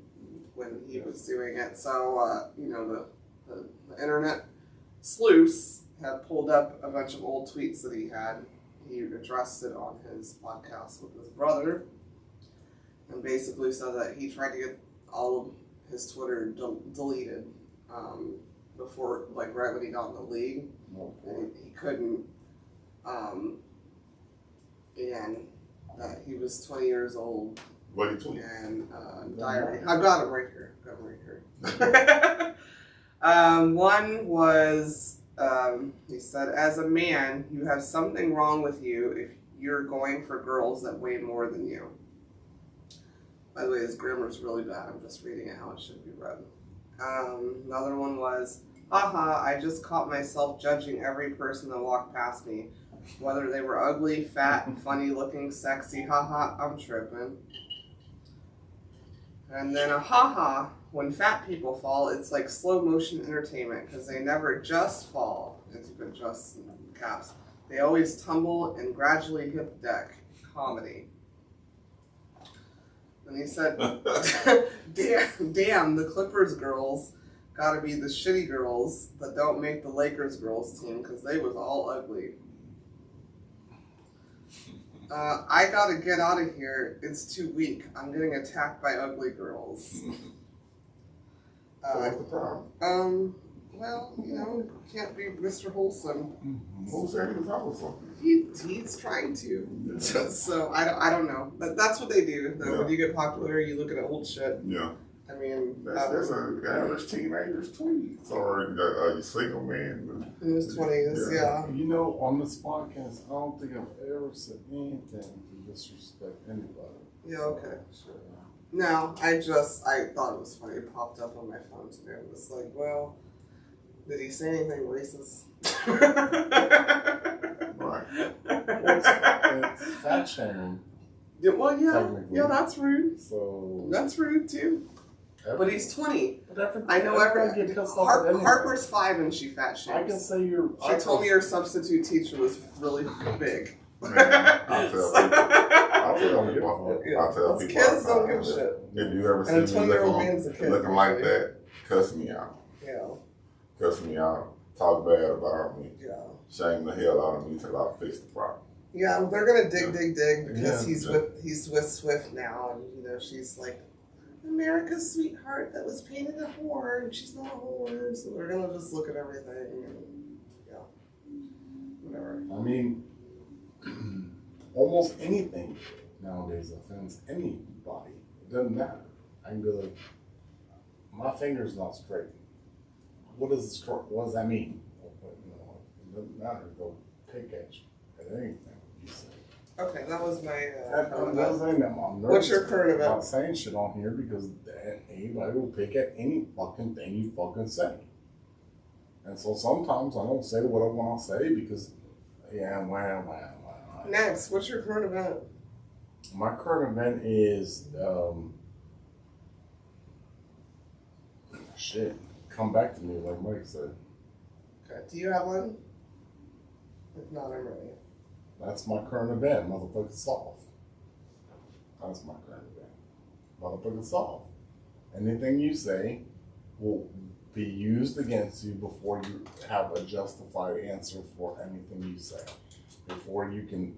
Speaker 3: he was doing it. So the internet sleuths have pulled up a bunch of old tweets that he had. He addressed it on his podcast with his brother, and basically said that he tried to get all of his Twitter deleted before, like, right when he got in the league. And he couldn't. And that he was 20 years old.
Speaker 4: What did you tweet?
Speaker 3: And diary. I've got it right here. One was, he said, as a man, you have something wrong with you if you're going for girls that weigh more than you. By the way, his grammar's really bad. I'm just reading it how it should be read. Another one was, haha, I just caught myself judging every person that walked past me. Whether they were ugly, fat, funny looking, sexy, haha, I'm tripping. And then a haha, when fat people fall, it's like slow motion entertainment because they never just fall. It's good, just in caps. They always tumble and gradually hit the deck. Comedy. And he said, damn, the Clippers girls gotta be the shitty girls that don't make the Lakers girls team because they was all ugly. I gotta get out of here. It's too weak. I'm getting attacked by ugly girls.
Speaker 4: So what's the problem?
Speaker 3: Well, you know, can't be Mr. Wholesome.
Speaker 4: Who said he was wholesome?
Speaker 3: He's trying to. So I don't know. But that's what they do. When you get popular, you look at old shit.
Speaker 4: Yeah.
Speaker 3: I mean,
Speaker 4: That's an average teenager's tweets, or a single man.
Speaker 3: in his 20s, yeah.
Speaker 2: You know, on this podcast, I don't think I've ever said anything to disrespect anybody.
Speaker 3: Yeah, okay, sure. No, I thought it was funny. It popped up on my phone today. It was like, well, did he say anything racist?
Speaker 4: Right.
Speaker 2: It's fat shaming.
Speaker 3: Yeah, well, yeah,
Speaker 2: Technically.
Speaker 3: yeah, that's rude.
Speaker 2: So
Speaker 3: That's rude too. But he's 20. I know
Speaker 2: everybody gets pissed off at anything.
Speaker 3: Harper's 5 and she fat shames.
Speaker 2: I can say you're.
Speaker 3: She told me your substitute teacher was really big.
Speaker 4: Man, I tell people.
Speaker 3: Kids don't give a shit.
Speaker 4: If you ever
Speaker 3: And a
Speaker 4: see me
Speaker 3: 20-year-old man's a kid,
Speaker 4: looking like
Speaker 3: actually.
Speaker 4: that, cuss me out.
Speaker 3: Yeah,
Speaker 4: Cuss me out. Talk bad about me.
Speaker 3: yeah.
Speaker 4: Shame the hell out of me till I fix the problem.
Speaker 3: Yeah, they're gonna dig because
Speaker 2: Yeah.
Speaker 3: he's with Swift now, and you know she's like America's sweetheart that was painted a whore, and she's not a whore, so they're gonna just look at everything and yeah, whatever.
Speaker 2: I mean, almost anything nowadays offends anybody. It doesn't matter. I can be like, my finger's not straight. What does that mean? You know, it doesn't matter. They'll pick at you at anything you say.
Speaker 3: Okay, that was my.
Speaker 2: I'm not saying that I'm nervous.
Speaker 3: What's your current
Speaker 2: I'm
Speaker 3: event?
Speaker 2: not saying shit on here because anybody will pick at any fucking thing you fucking say. And so sometimes I don't say what I want to say because, well.
Speaker 3: Next, what's your current event?
Speaker 2: My current event is, shit, come back to me like Mike said.
Speaker 3: Okay, do you have one? If not, I'm ready.
Speaker 2: That's my current event, motherfucking solved. That's my current event. Motherfucking solved. Anything you say will be used against you before you have a justified answer for anything you say. Before you can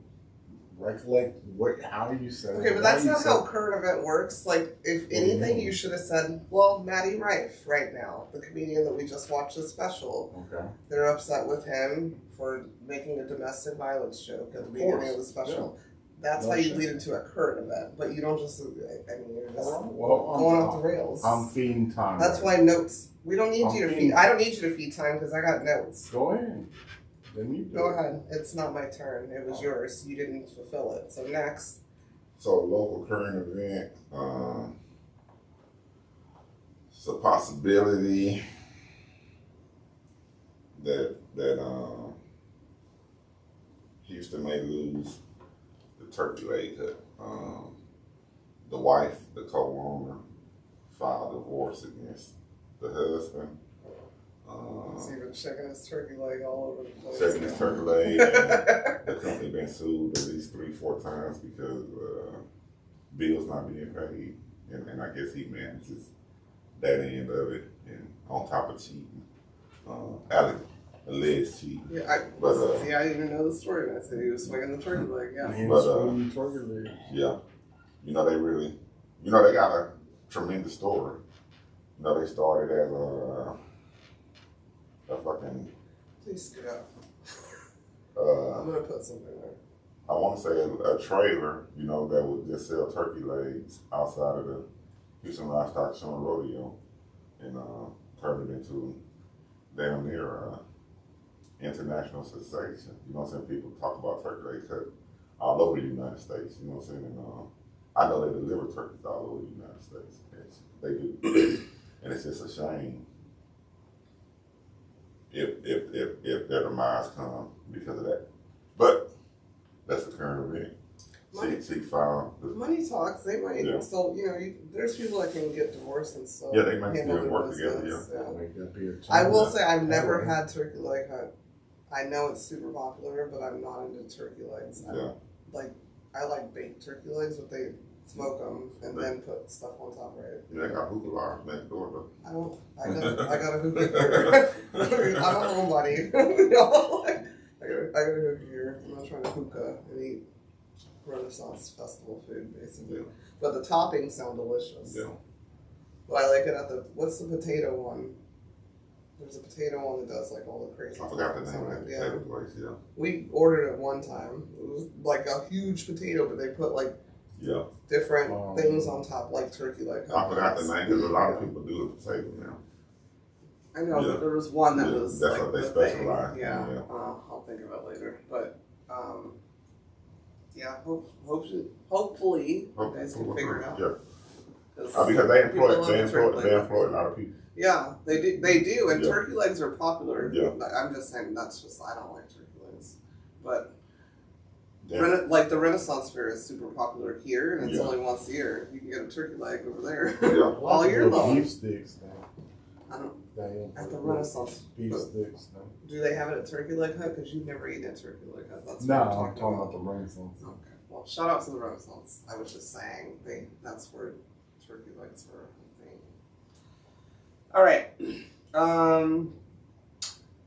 Speaker 2: recollect how you said it.
Speaker 3: Okay, but that's not how current event works. Like, if anything, you should have said, well, Maddie Rife right now, the comedian that we just watched his special.
Speaker 2: Okay.
Speaker 3: They're upset with him for making a domestic violence joke at the beginning of the special. Yeah. That's how you lead into a current event, but you don't just, I mean, you're just going off the rails.
Speaker 2: I'm feeding time.
Speaker 3: That's why notes. We don't need you to feed. I don't need you to feed time because I got notes.
Speaker 2: Go ahead. Then you
Speaker 3: go ahead. It's not my turn. It was yours. You didn't fulfill it. So next.
Speaker 4: So local current event. It's a possibility that Houston may lose the turkey leg cut. The wife, the co-owner, filed divorce against the husband.
Speaker 3: He's even checking his turkey leg all over the place.
Speaker 4: Checking his turkey leg. And the company been sued at least 3-4 times because bills not being paid. And I guess he manages that end of it. And on top of cheating. Alleged cheating.
Speaker 3: Yeah, I didn't even know the story. And I said he was swinging the turkey leg. Yeah.
Speaker 2: He was swinging the turkey leg.
Speaker 4: Yeah. You know, they got a tremendous story. You know, they started as a fucking.
Speaker 3: Please scoot up.
Speaker 4: I'm
Speaker 3: gonna put something there.
Speaker 4: I want to say a trailer, you know, that would just sell turkey legs outside of the Houston Livestock Show and Rodeo, and turned it into damn near international sensation. You know what I'm saying? People talk about turkey leg cut all over the United States. You know what I'm saying? And I know they deliver turkeys all over the United States. They do, and it's just a shame if their demise come because of that. But that's the current event. She found
Speaker 3: money talks. They might still, you know, there's people that can get divorced and still.
Speaker 4: Yeah, they might still work together.
Speaker 3: I will say I've never had turkey leg hunt. I know it's super popular, but I'm not into turkey legs. I like baked turkey legs, but they smoke them, and then put stuff on top, right?
Speaker 4: Yeah, I got hookah bars next door, though.
Speaker 3: I got a hookah here. I'm a homebody. Y'all, I got a hookah here. I'm not trying to hookah and eat Renaissance Festival food, basically.
Speaker 4: Yeah.
Speaker 3: But the toppings sound delicious.
Speaker 4: Yeah.
Speaker 3: But I like it at what's the potato one? There's a potato one that does like all the crazy.
Speaker 4: I forgot the
Speaker 3: toppings
Speaker 4: name
Speaker 3: on
Speaker 4: of
Speaker 3: it.
Speaker 4: that potato place, yeah.
Speaker 3: We ordered it one time. It was like a huge potato, but they put like different things on top, like turkey leg.
Speaker 4: I forgot the name because a lot of people do the potato now.
Speaker 3: I know, but there was one that was
Speaker 4: that's
Speaker 3: like
Speaker 4: what they
Speaker 3: the
Speaker 4: specialize
Speaker 3: thing.
Speaker 4: in,
Speaker 3: Yeah,
Speaker 4: yeah.
Speaker 3: I'll think of it later. But yeah, hopefully you guys can figure it out.
Speaker 4: Yeah. Because they employ a lot of people.
Speaker 3: Yeah, they do, and
Speaker 4: Yeah.
Speaker 3: turkey legs are popular.
Speaker 4: Yeah.
Speaker 3: I'm just saying I don't like turkey legs, but
Speaker 4: Yeah.
Speaker 3: like the Renaissance Fair is super popular here, and it's
Speaker 4: Yeah.
Speaker 3: only once a year. You can get a turkey leg over there
Speaker 4: Yeah.
Speaker 3: all year long.
Speaker 2: Beef sticks now.
Speaker 3: I don't.
Speaker 2: They
Speaker 3: At the Renaissance,
Speaker 2: beef sticks now.
Speaker 3: do they have it at Turkey Leg Hut? Because you've never eaten at Turkey Leg Hut. That's
Speaker 2: No,
Speaker 3: what
Speaker 2: I'm talking about the Renaissance.
Speaker 3: Okay. Well, shout out to the Renaissance. I was just saying that's where turkey legs were a thing. All right.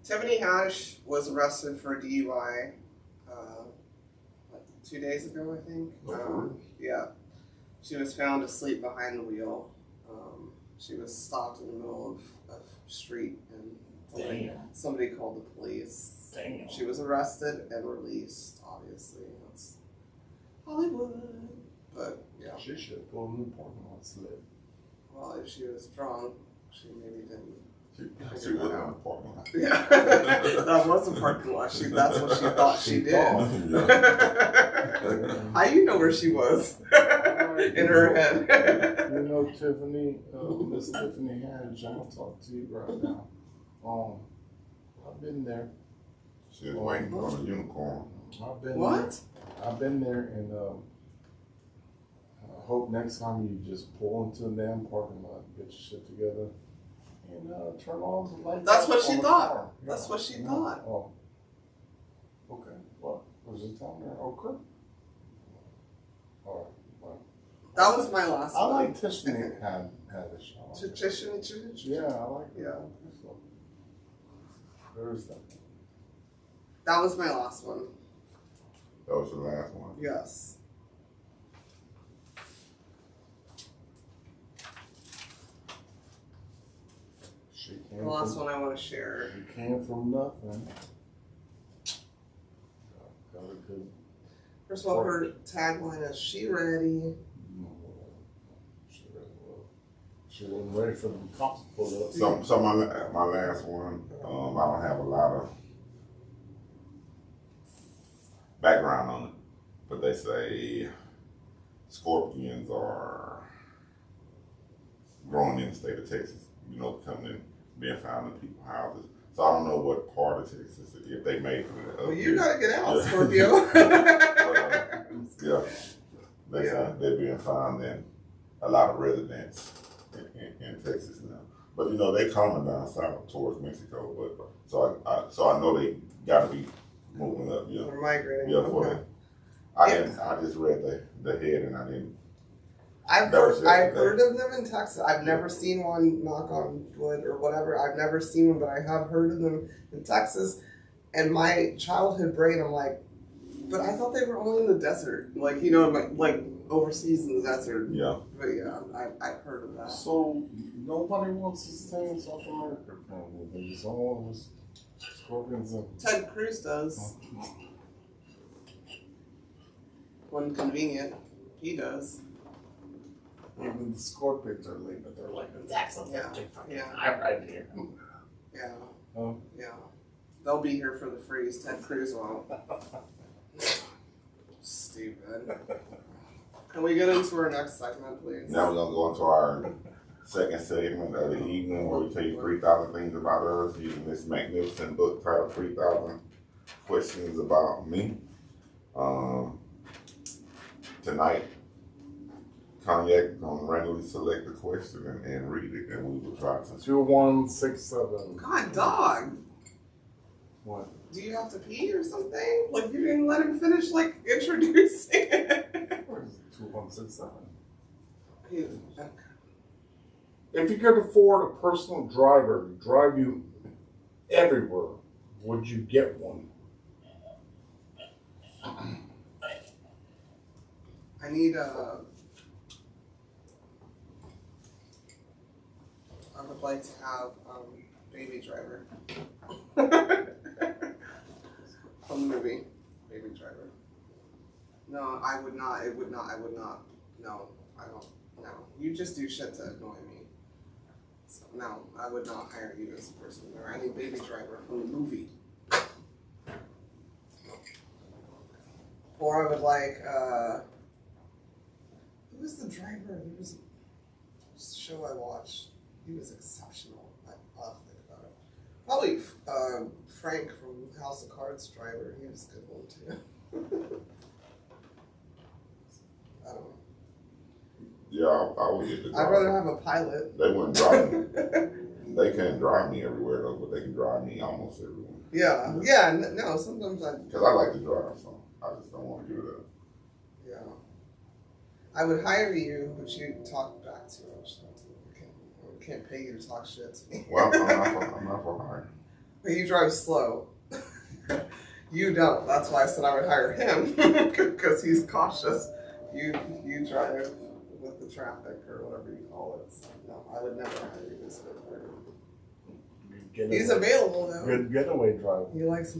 Speaker 3: Tiffany Haddish was arrested for DUI 2 days ago, I think. Yeah. She was found asleep behind the wheel. She was stopped in the middle of a street and somebody called the police.
Speaker 2: Damn.
Speaker 3: She was arrested and released, obviously. That's Hollywood. But, yeah.
Speaker 2: She should have pulled in the parking lot slip.
Speaker 3: Well, if she was drunk, she maybe didn't.
Speaker 4: She was in the parking lot.
Speaker 3: Yeah. That was a parking lot. That's what she thought she did. How you know where she was? In her head.
Speaker 2: You know, Tiffany, Miss Tiffany Haddish, I'm gonna talk to you right now. I've been there.
Speaker 4: She was waiting on a unicorn.
Speaker 2: I've been
Speaker 3: What?
Speaker 2: there. I've been there, and I hope next time you just pull into a damn parking lot, get your shit together, and turn on the lights.
Speaker 3: That's what she
Speaker 2: on the
Speaker 3: thought.
Speaker 2: car.
Speaker 3: That's what she
Speaker 2: Yeah.
Speaker 3: thought.
Speaker 2: Oh. Okay. What was it telling her? Okay. All right. Well,
Speaker 3: That was my last
Speaker 2: I
Speaker 3: one.
Speaker 2: like Tiffany Haddish. I like her. Yeah, I like her.
Speaker 3: Yeah.
Speaker 2: So, there's that.
Speaker 3: That was my last one.
Speaker 4: That was the last one.
Speaker 3: Yes.
Speaker 2: She
Speaker 3: The
Speaker 2: came
Speaker 3: last
Speaker 2: from,
Speaker 3: one I want to share.
Speaker 2: She came from nothing. Got a good.
Speaker 3: First of all, her tagline is "She ready."
Speaker 2: She wasn't ready for the cops to pull up.
Speaker 4: So my last one, I don't have a lot of background on it, but they say scorpions are growing in the state of Texas, coming in, being found in people's houses. So I don't know what part of Texas, if they made it.
Speaker 3: Well, you gotta get out, Scorpio.
Speaker 4: Yeah, they say they're being found in a lot of residents in Texas now. But they coming down south towards Mexico. But so I know they got to be moving up. Yeah,
Speaker 3: They're migrating.
Speaker 4: yeah. For that, I just read the head and I didn't.
Speaker 3: I've heard of them in Texas. I've never seen one, knock on wood or whatever. I've never seen one, but I have heard of them in Texas. And my childhood brain, I'm like, but I thought they were only in the desert. Like, like overseas in the desert.
Speaker 4: Yeah.
Speaker 3: But yeah, I've heard of that.
Speaker 2: So nobody wants to stay in South America, apparently. They just all was scorpions and.
Speaker 3: Ted Cruz does. When convenient, he does.
Speaker 2: Even the scorpions are leaving. They're like, that's a
Speaker 3: Yeah.
Speaker 2: I'm right here.
Speaker 3: Yeah.
Speaker 2: Oh.
Speaker 3: Yeah. They'll be here for the freeze. Ted Cruz won't. Stupid. Can we get into our next segment, please?
Speaker 4: Now we're gonna go into our second segment of the evening, where we tell you 3,000 things about us using this magnificent book titled 3,000 Questions About Me. Tonight, Cognac is going to randomly select a question and read it, and we will try to.
Speaker 2: 2167.
Speaker 3: God, dog.
Speaker 2: What?
Speaker 3: Do you have to pee or something? Like, you didn't let him finish, introducing it.
Speaker 2: What is it? 2167. If you could afford a personal driver to drive you everywhere, would you get one?
Speaker 3: I need I would like to have Baby Driver. From the movie, Baby Driver. No, I would not. It would not. I would not. No, I don't. No, you just do shit to annoy me. So no, I would not hire you as a person. Or any Baby Driver from the movie. Or I would like. Who was the driver? There was a show I watched. He was exceptional. I'll have to think about it. Probably Frank from House of Cards driver. He was a good one too. I don't know.
Speaker 4: Yeah, I would get the driver.
Speaker 3: I'd rather have a pilot.
Speaker 4: They wouldn't drive me. They can't drive me everywhere though, but they can drive me almost everywhere.
Speaker 3: Yeah. No, sometimes
Speaker 4: Because I like to drive, so I just don't want to give it up.
Speaker 3: Yeah. I would hire you, but you talk back too much. So I can't pay you to talk shit to me.
Speaker 4: Well, I'm not for hiring.
Speaker 3: But you drive slow. You don't. That's why I said I would hire him, because he's cautious. You drive with the traffic or whatever you call it. So, no, I would never hire you as a driver. He's available though.
Speaker 2: Good getaway driver.
Speaker 3: He likes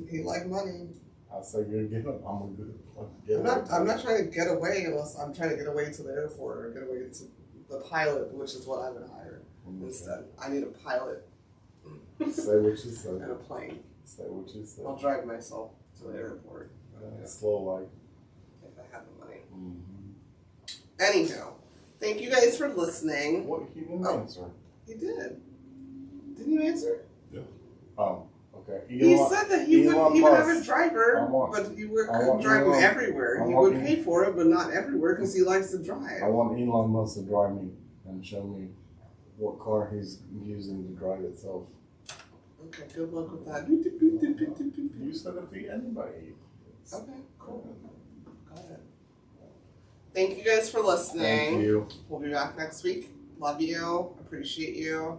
Speaker 3: money.
Speaker 2: I say good getaway. I'm a good getaway.
Speaker 3: I'm not trying to get away unless I'm trying to get away to the airport or get away to the pilot, which is what I would hire instead. I need a pilot.
Speaker 2: Say what you say.
Speaker 3: And a plane.
Speaker 2: Say what you say.
Speaker 3: I'll drive myself to the airport.
Speaker 2: Slow like.
Speaker 3: If I have the money.
Speaker 2: Mm-hmm.
Speaker 3: Anyhow, thank you guys for listening.
Speaker 2: What? He didn't answer.
Speaker 3: He did. Didn't you answer?
Speaker 4: Yeah.
Speaker 2: Oh, okay.
Speaker 3: He said that he would have a driver, but you could drive him everywhere. He would pay for it, but not everywhere because he likes to drive.
Speaker 2: I want Elon Musk to drive me and show me what car he's using to drive itself.
Speaker 3: Okay, good luck with that.
Speaker 2: You said it for anybody.
Speaker 3: Okay, cool. Got it. Thank you guys for listening.
Speaker 2: Thank you.
Speaker 3: We'll be back next week. Love you. Appreciate you.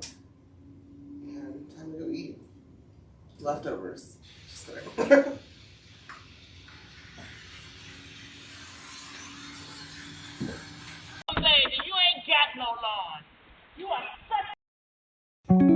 Speaker 3: And time to go eat. Leftovers. Just kidding.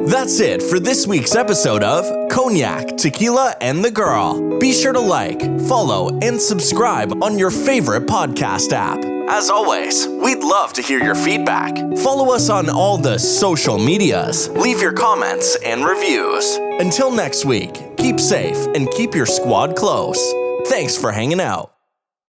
Speaker 1: That's it for this week's episode of Coognac, Tequila, and the Girl. Be sure to like, follow, and subscribe on your favorite podcast app. As always, we'd love to hear your feedback. Follow us on all the social medias. Leave your comments and reviews. Until next week, keep safe and keep your squad close. Thanks for hanging out.